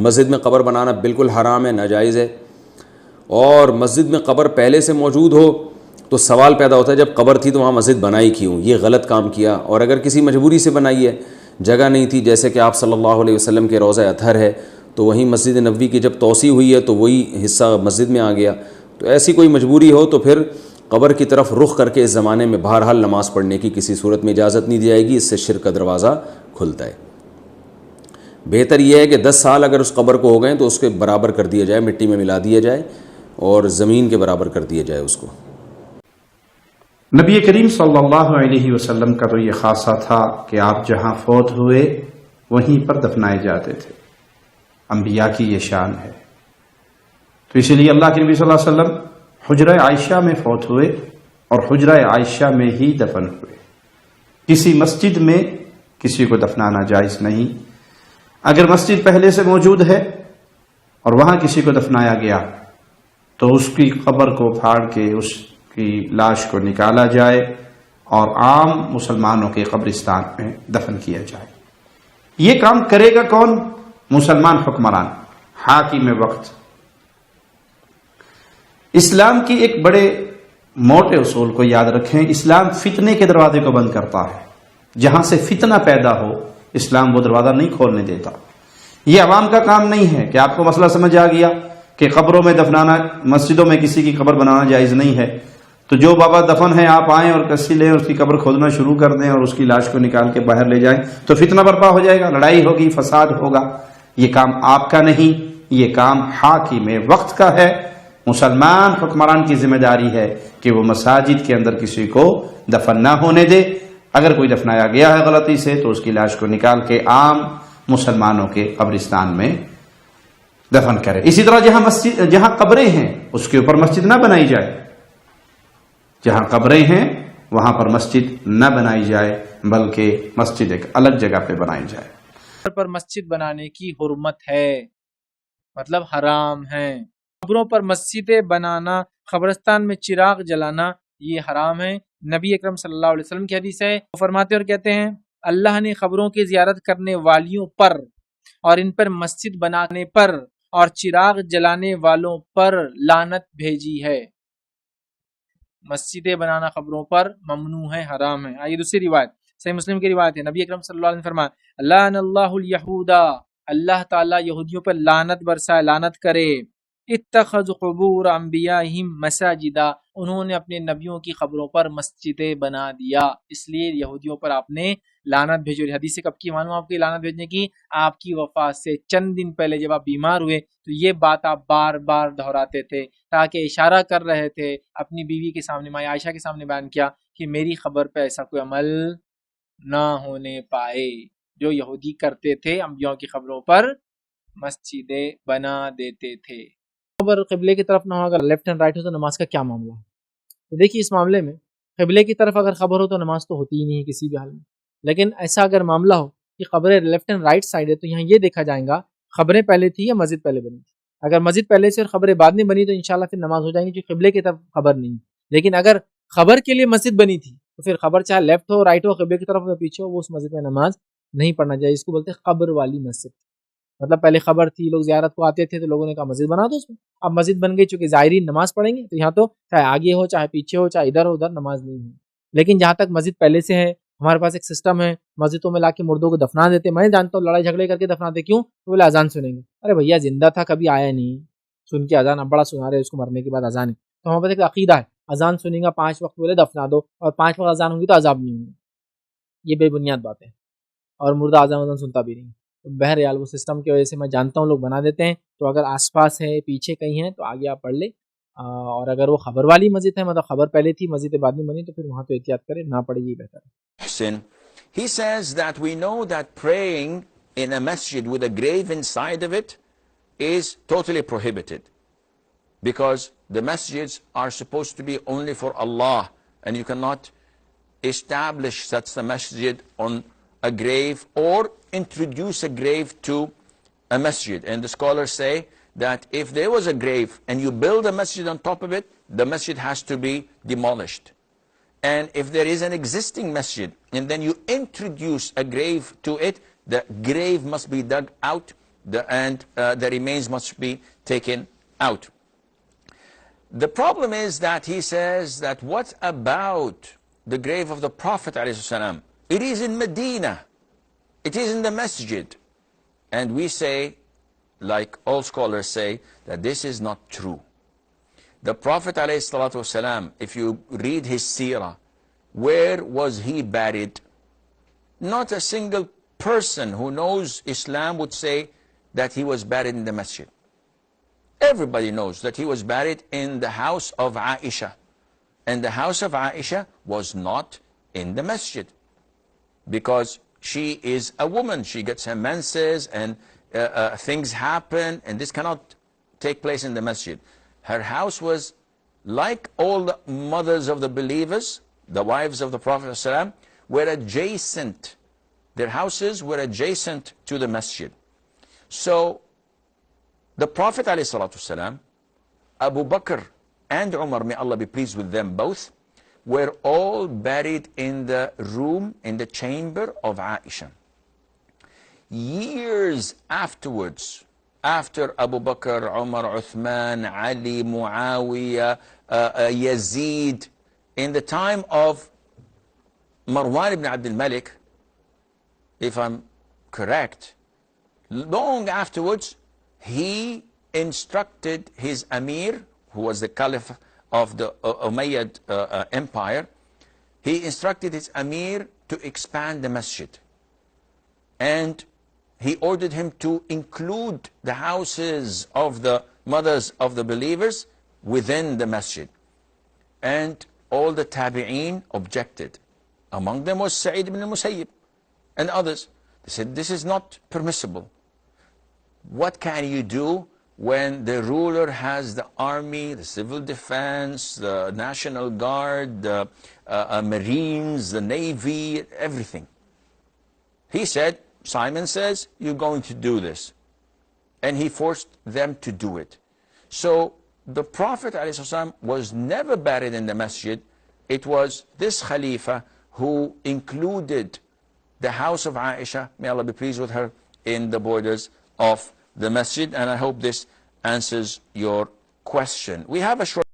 مسجد میں قبر بنانا بالکل حرام ہے، ناجائز ہے. اور مسجد میں قبر پہلے سے موجود ہو تو سوال پیدا ہوتا ہے جب قبر تھی تو وہاں مسجد بنائی کیوں؟ یہ غلط کام کیا. اور اگر کسی مجبوری سے بنائی ہے، جگہ نہیں تھی، جیسے کہ آپ صلی اللہ علیہ وسلم کے روضہ اطہر ہے تو وہیں مسجد نبوی کی جب توسیع ہوئی ہے تو وہی حصہ مسجد میں آ گیا، تو ایسی کوئی مجبوری ہو تو پھر قبر کی طرف رخ کر کے اس زمانے میں بہرحال نماز پڑھنے کی کسی صورت میں اجازت نہیں دی جائے گی. اس سے شرک کا دروازہ کھلتا ہے. بہتر یہ ہے کہ 10 سال اگر اس قبر کو ہو گئے تو اس کے برابر کر دیا جائے، مٹی میں ملا دیا جائے اور زمین کے برابر کر دیا جائے اس کو. نبی کریم صلی اللہ علیہ وسلم کا تو یہ خاصہ تھا کہ آپ جہاں فوت ہوئے وہیں پر دفنائے جاتے تھے. انبیاء کی یہ شان ہے. تو اسی لیے اللہ کے نبی صلی اللہ علیہ وسلم حجرہ عائشہ میں فوت ہوئے اور حجرہ عائشہ میں ہی دفن ہوئے. کسی مسجد میں کسی کو دفنانا جائز نہیں. اگر مسجد پہلے سے موجود ہے اور وہاں کسی کو دفنایا گیا تو اس کی قبر کو پھاڑ کے اس کی لاش کو نکالا جائے اور عام مسلمانوں کے قبرستان میں دفن کیا جائے. یہ کام کرے گا کون؟ مسلمان حکمران، حاکم وقت. اسلام کی ایک بڑے موٹے اصول کو یاد رکھیں. اسلام فتنے کے دروازے کو بند کرتا ہے. جہاں سے فتنہ پیدا ہو اسلام وہ دروازہ نہیں کھولنے دیتا. یہ عوام کا کام نہیں ہے کہ آپ کو مسئلہ سمجھ آ گیا کہ قبروں میں دفنانا، مسجدوں میں کسی کی قبر بنانا جائز نہیں ہے، تو جو بابا دفن ہے آپ آئیں اور کسی لیں، اس کی قبر کھودنا شروع کر دیں اور اس کی لاش کو نکال کے باہر لے جائیں تو فتنہ برپا ہو جائے گا، لڑائی ہوگی، فساد ہوگا. یہ کام آپ کا نہیں، یہ کام حاکم وقت کا ہے. مسلمان حکمران کی ذمہ داری ہے کہ وہ مساجد کے اندر کسی کو دفن نہ ہونے دے. اگر کوئی دفنایا گیا ہے غلطی سے تو اس کی لاش کو نکال کے عام مسلمانوں کے قبرستان میں دفن کرے. اسی طرح جہاں قبریں ہیں اس کے اوپر مسجد نہ بنائی جائے. جہاں قبریں ہیں وہاں پر مسجد نہ بنائی جائے بلکہ مسجد ایک الگ جگہ پہ بنائی جائے. پر مسجد بنانے کی حرمت ہے، مطلب حرام ہے. قبروں پر مسجدیں بنانا، قبرستان میں چراغ جلانا یہ حرام ہے. نبی اکرم صلی اللہ علیہ وسلم کی حدیث ہے، وہ فرماتے اور کہتے ہیں اللہ نے قبروں کی زیارت کرنے والیوں پر اور ان پر مسجد بنانے پر اور چراغ جلانے والوں پر لعنت بھیجی ہے. مسجدیں بنانا قبروں پر ممنوع ہے، حرام ہے. آئیے دوسری روایت، صحیح مسلم کی روایت ہے. نبی اکرم صلی اللہ علیہ وسلم فرمایا لعن اللہ الیہودا، اللہ تعالیٰ یہودیوں پر لعنت برسائے، لعنت کرے. اتخذوا قبور انبیائہم مساجدا، انہوں نے اپنے نبیوں کی قبروں پر مسجدیں بنا دیا، اس لیے یہودیوں پر آپ نے لعنت بھیجو. حدیث سے کب کی معلوم آپ کی لعنت بھیجنے کی؟ آپ کی وفات سے چند دن پہلے جب آپ بیمار ہوئے تو یہ بات آپ بار بار دہراتے تھے تاکہ اشارہ کر رہے تھے اپنی بیوی کے سامنے، ماں عائشہ کے سامنے بیان کیا کہ میری خبر پہ ایسا کوئی عمل نہ ہونے پائے. جو یہودی کرتے تھے انبیاء کی خبروں پر مسجدیں بنا دیتے تھے. خبر قبلے کی طرف نہ ہو، اگر لیفٹ اینڈ رائٹ ہو تو نماز کا کیا معاملہ ہے؟ تو دیکھیے اس معاملے میں قبلے کی طرف اگر خبر ہو تو نماز تو ہوتی ہی نہیں ہے کسی بھی حال میں. لیکن ایسا اگر معاملہ ہو کہ خبریں لیفٹ اینڈ رائٹ سائڈ ہے تو یہاں یہ دیکھا جائے گا خبریں پہلے تھی یا مسجد پہلے بنی تھی. اگر مسجد پہلے سے اور خبریں بعد میں بنی تو انشاءاللہ پھر نماز ہو جائیں گی کیونکہ قبلے کی طرف خبر نہیں. لیکن اگر خبر کے لیے مسجد بنی تھی تو پھر خبر چاہے لیفٹ ہو، رائٹ ہو، قبلے کی طرف ہو پیچھے ہو، وہ اس مسجد میں نماز نہیں پڑھنا چاہیے. اس کو بولتے ہیں قبر والی مسجد. مطلب پہلے خبر تھی، لوگ زیارت کو آتے تھے تو لوگوں نے کہا مسجد بنا دو اس میں. اب مسجد بن گئی، چونکہ زائرین نماز پڑھیں گے تو یہاں تو چاہے آگے ہو چاہے پیچھے ہو چاہے ادھر ہو ادھر نماز نہیں ہے. لیکن جہاں تک مسجد پہلے سے ہے، ہمارے پاس ایک سسٹم ہے، مسجدوں میں لا کے مردوں کو دفنا دیتے. میں جانتا ہوں لڑائی جھگڑے کر کے دفناتے. کیوں؟ تو بولے اذان سنیں گے. ارے بھیا زندہ تھا کبھی آیا نہیں، سن کے اذان اب بڑا سنا رہے اس کو مرنے کے بعد اذان ہے. تو ہمارے پاس ایک عقیدہ ہے اذان سنیں گا 5 وقت بولے دفنا دو اور 5 وقت اذان ہوگی تو عذاب نہیں ہوگا. یہ بے بنیاد بات ہے اور مردہ اذان سنتا بھی نہیں. بہرحال وہ سسٹم کی وجہ سے میں جانتا ہوں لوگ بنا دیتے ہیں. تو اگر آس پاس ہے پیچھے کہیں ہیں تو آگے آپ پڑھ لیں. اور اگر وہ خبر والی مسجد ہے، مطلب خبر پہلے تھی مسجد بعد میں بنی، تو پھر وہاں تو احتیاط کرے، نہ پڑے گی بہتر ہے. He says that we know that praying in a masjid with a grave inside of it is totally prohibited because the masjids are supposed to be only for Allah and you cannot establish such a masjid on a grave or introduce a grave to a masjid. And the scholars say that if there was a grave and you build a masjid on top of it, the masjid has to be demolished. And if there is an existing masjid and then you introduce a grave to it, the grave must be dug out the remains must be taken out. The problem is that he says that what about the grave of the Prophet ﷺ? It is in Medina. It is in the masjid. And we say, like all scholars say, that this is not true. The Prophet ﷺ, if you read his seerah, where was he buried? Not a single person who knows Islam would say that he was buried in the masjid. Everybody knows that he was buried in the house of Aisha. And the house of Aisha was not in the masjid, because she is a woman. She gets her menses and things happen, and this cannot take place in the masjid. Her house was, like all the mothers of the believers, the wives of the Prophet ﷺ, were adjacent. Their houses were adjacent to the masjid. So the Prophet ﷺ, Abu Bakr and Umar, may Allah be pleased with them both, were all buried in the room, in the chamber of Aisha. Years afterwards, after Abu Bakr, Umar, Uthman, Ali, Muawiyah, Yazid, in the time of Marwan ibn Abdul Malik, if I'm correct, long afterwards, he instructed his Amir, who was the Caliph of the Umayyad Empire, he instructed his Amir to expand the masjid. And he ordered him to include the houses of the mothers of the believers within the masjid. And all the tabi'een objected. Among them was Sa'id ibn al-Musayyib and others. They said, this is not permissible. What can you do when the ruler has the army, the civil defense, the National Guard, the Marines, the Navy, everything? He said, Simon says, you're going to do this. And he forced them to do it. So the Prophet ﷺ was never buried in the masjid. It was this Khalifa who included the house of Aisha, may Allah be pleased with her, in the borders of the masjid. And I hope this answers your question. We have a short